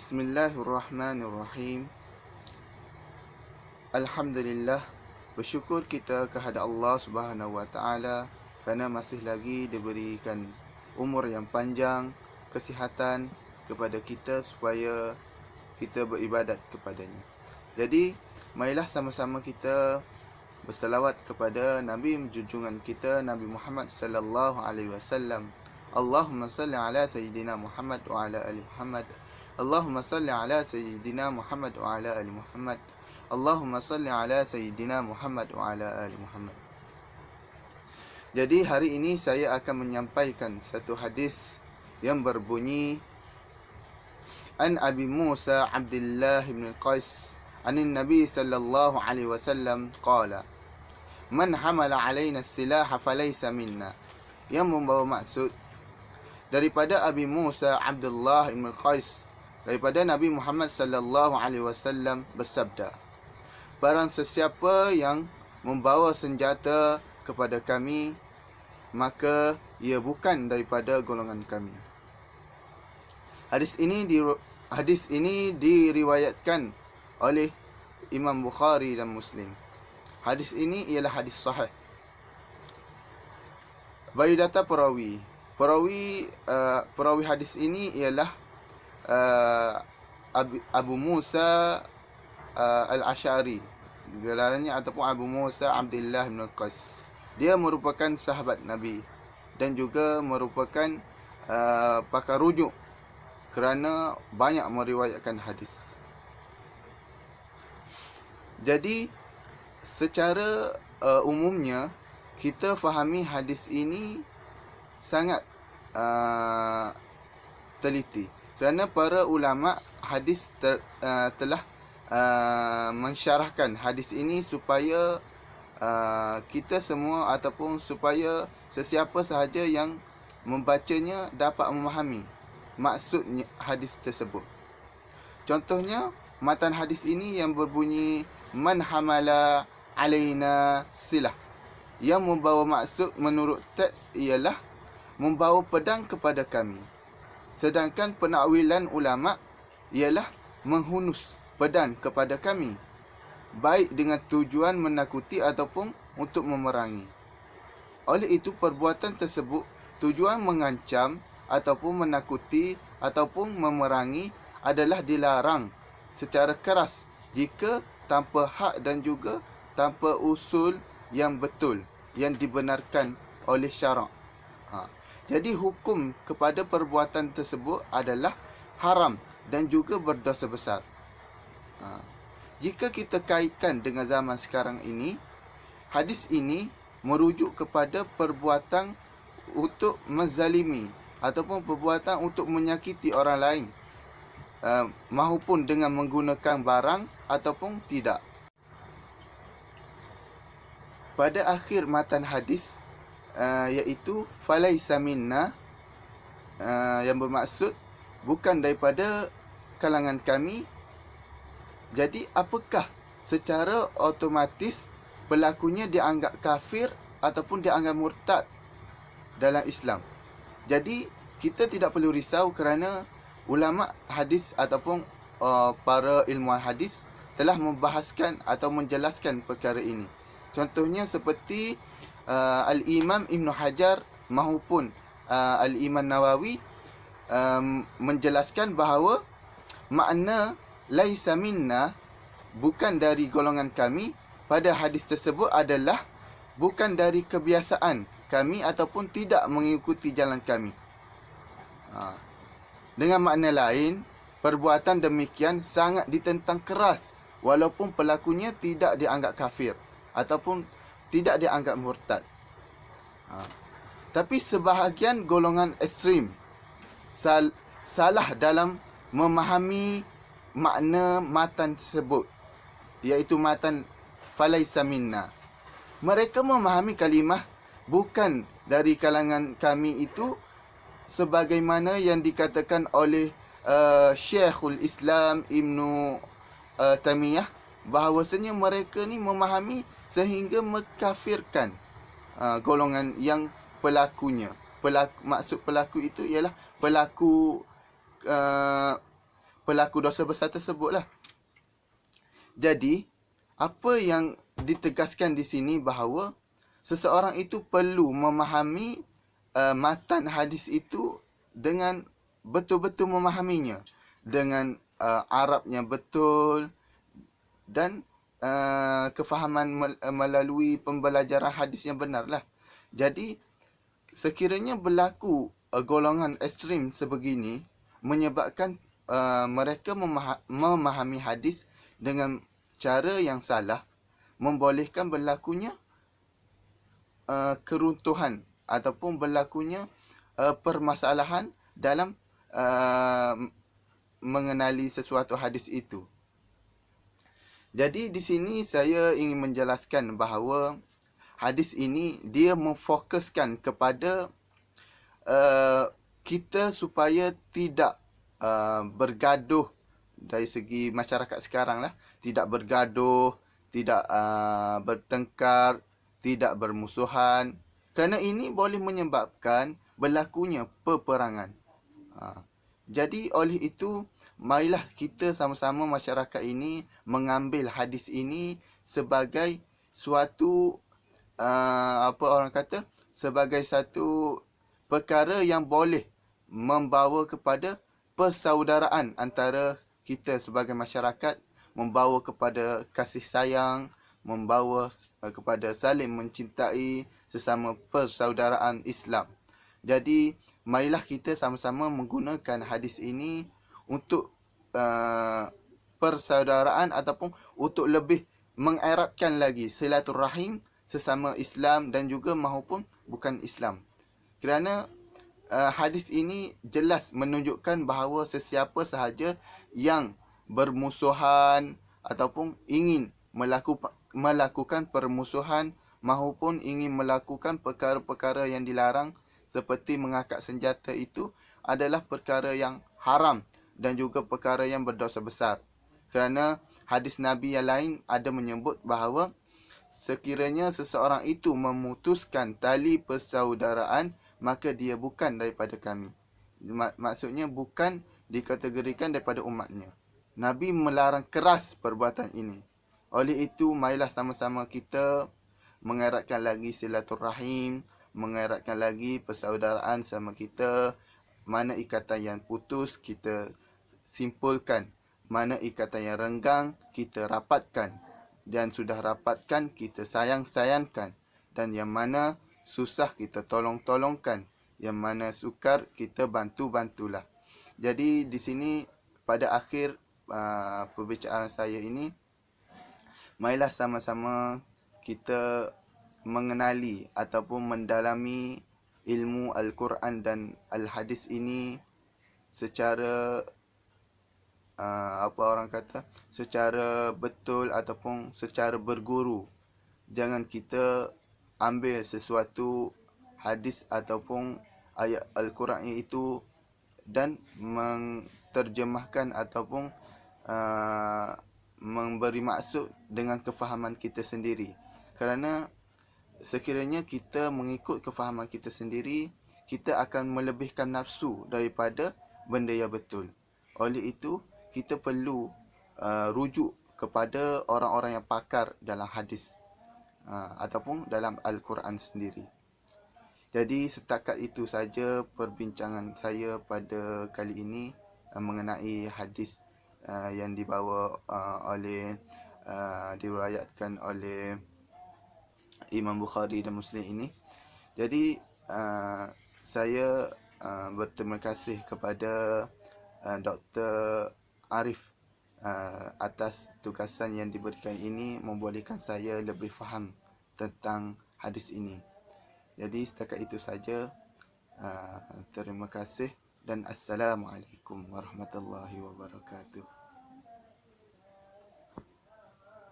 Bismillahirrahmanirrahim. Alhamdulillah, bersyukur kita kehadap Allah Subhanahu wa taala kerana masih lagi diberikan umur yang panjang, kesihatan kepada kita supaya kita beribadat kepadanya. Jadi, marilah sama-sama kita berselawat kepada Nabi junjungan kita Nabi Muhammad sallallahu alaihi wasallam. Allahumma salli ala sayyidina Muhammad wa ala ali Muhammad. Allahumma salli ala sayyidina Muhammad wa ala ali Muhammad. Allahumma salli ala sayyidina Muhammad wa ala ali Muhammad. Jadi hari ini saya akan menyampaikan satu hadis yang berbunyi An Abi Musa Abdullah bin Qais anin Nabi sallallahu alaihi wasallam qala Man hamala alaina as-silaha falaysa minna. Yang membawa maksud daripada Abi Musa Abdullah bin Qais daripada Nabi Muhammad sallallahu alaihi wasallam bersabda, barang sesiapa yang membawa senjata kepada kami, maka ia bukan daripada golongan kami. Hadis ini diriwayatkan oleh Imam Bukhari dan Muslim. Hadis ini ialah hadis sahih. Biodata perawi hadis ini ialah Abu Musa Al-Ash'ari, gelarannya, ataupun Abu Musa Abdullah bin Qais. Dia merupakan sahabat Nabi dan juga merupakan pakar rujuk kerana banyak meriwayatkan hadis. Jadi secara umumnya kita fahami hadis ini sangat teliti kerana para ulama hadis telah mensyarahkan hadis ini supaya kita semua ataupun supaya sesiapa sahaja yang membacanya dapat memahami maksud hadis tersebut. Contohnya matan hadis ini yang berbunyi Man hamala alaina silah, yang membawa maksud menurut teks ialah membawa pedang kepada kami. Sedangkan penakwilan ulama ialah menghunus pedang kepada kami, baik dengan tujuan menakuti ataupun untuk memerangi. Oleh itu perbuatan tersebut tujuan mengancam ataupun menakuti ataupun memerangi adalah dilarang secara keras jika tanpa hak dan juga tanpa usul yang betul yang dibenarkan oleh syarak. Jadi hukum kepada perbuatan tersebut adalah haram dan juga berdosa besar. Jika kita kaitkan dengan zaman sekarang ini, hadis ini merujuk kepada perbuatan untuk menzalimi ataupun perbuatan untuk menyakiti orang lain, mahupun dengan menggunakan barang ataupun tidak. Pada akhir matan hadis iaitu falaisa minna, yang bermaksud bukan daripada kalangan kami. Jadi apakah secara otomatis pelakunya dianggap kafir ataupun dianggap murtad dalam Islam? Jadi kita tidak perlu risau kerana ulama hadis ataupun para ilmuwan hadis telah membahaskan atau menjelaskan perkara ini. Contohnya seperti Al-Imam Ibn Hajar mahupun Al-Imam Nawawi menjelaskan bahawa makna laisa minna, bukan dari golongan kami, pada hadis tersebut adalah bukan dari kebiasaan kami ataupun tidak mengikuti jalan kami. Dengan makna lain, perbuatan demikian sangat ditentang keras walaupun pelakunya tidak dianggap kafir ataupun tidak dianggap murtad. Tapi sebahagian golongan ekstrim salah dalam memahami makna matan tersebut, iaitu matan falaisa minna. Mereka memahami kalimah bukan dari kalangan kami itu sebagaimana yang dikatakan oleh Syekhul Islam Ibnu Taimiyah, bahawasanya mereka ni memahami sehingga mengkafirkan golongan yang pelakunya. Maksud pelaku itu ialah pelaku pelaku dosa besar tersebutlah. Jadi, apa yang ditegaskan di sini bahawa seseorang itu perlu memahami matan hadis itu dengan betul-betul memahaminya, dengan Arabnya betul, dan kefahaman melalui pembelajaran hadis yang benar lah. Jadi, sekiranya berlaku golongan ekstrim sebegini, menyebabkan mereka memahami hadis dengan cara yang salah, membolehkan berlakunya keruntuhan ataupun berlakunya permasalahan dalam mengenali sesuatu hadis itu. Jadi di sini saya ingin menjelaskan bahawa hadis ini dia memfokuskan kepada kita supaya tidak bergaduh dari segi masyarakat sekarang lah, tidak bergaduh, tidak bertengkar, tidak bermusuhan, kerana ini boleh menyebabkan berlakunya peperangan. Jadi oleh itu, marilah kita sama-sama masyarakat ini mengambil hadis ini sebagai suatu sebagai satu perkara yang boleh membawa kepada persaudaraan antara kita sebagai masyarakat, membawa kepada kasih sayang, membawa kepada saling mencintai sesama persaudaraan Islam. Jadi, marilah kita sama-sama menggunakan hadis ini untuk persaudaraan ataupun untuk lebih mengeratkan lagi silaturahim sesama Islam dan juga maupun bukan Islam. Kerana hadis ini jelas menunjukkan bahawa sesiapa sahaja yang bermusuhan ataupun ingin melakukan permusuhan maupun ingin melakukan perkara-perkara yang dilarang seperti mengangkat senjata itu adalah perkara yang haram dan juga perkara yang berdosa besar. Kerana hadis Nabi yang lain ada menyebut bahawa sekiranya seseorang itu memutuskan tali persaudaraan, maka dia bukan daripada kami. Maksudnya bukan dikategorikan daripada umatnya. Nabi melarang keras perbuatan ini. Oleh itu, marilah sama-sama kita mengeratkan lagi silaturahim, mengeratkan lagi persaudaraan sama kita. Mana ikatan yang putus, kita simpulkan. Mana ikatan yang renggang, kita rapatkan. Dan sudah rapatkan, kita sayang-sayangkan. Dan yang mana susah, kita tolong-tolongkan. Yang mana sukar, kita bantu-bantulah. Jadi di sini pada akhir perbicaraan saya ini, marilah sama-sama kita mengenali ataupun mendalami ilmu Al-Quran dan Al-Hadis ini secara secara betul ataupun secara berguru. Jangan kita ambil sesuatu hadis ataupun ayat Al-Quran itu dan menterjemahkan ataupun memberi maksud dengan kefahaman kita sendiri. Kerana sekiranya kita mengikut kefahaman kita sendiri, kita akan melebihkan nafsu daripada benda yang betul. Oleh itu, kita perlu rujuk kepada orang-orang yang pakar dalam hadis ataupun dalam Al-Quran sendiri. Jadi setakat itu saja perbincangan saya pada kali ini mengenai hadis yang dibawa diriwayatkan oleh Imam Bukhari dan Muslim ini. Jadi saya berterima kasih kepada Dr. Arif atas tugasan yang diberikan ini, membolehkan saya lebih faham tentang hadis ini. Jadi setakat itu saja. Terima kasih dan Assalamualaikum warahmatullahi wabarakatuh.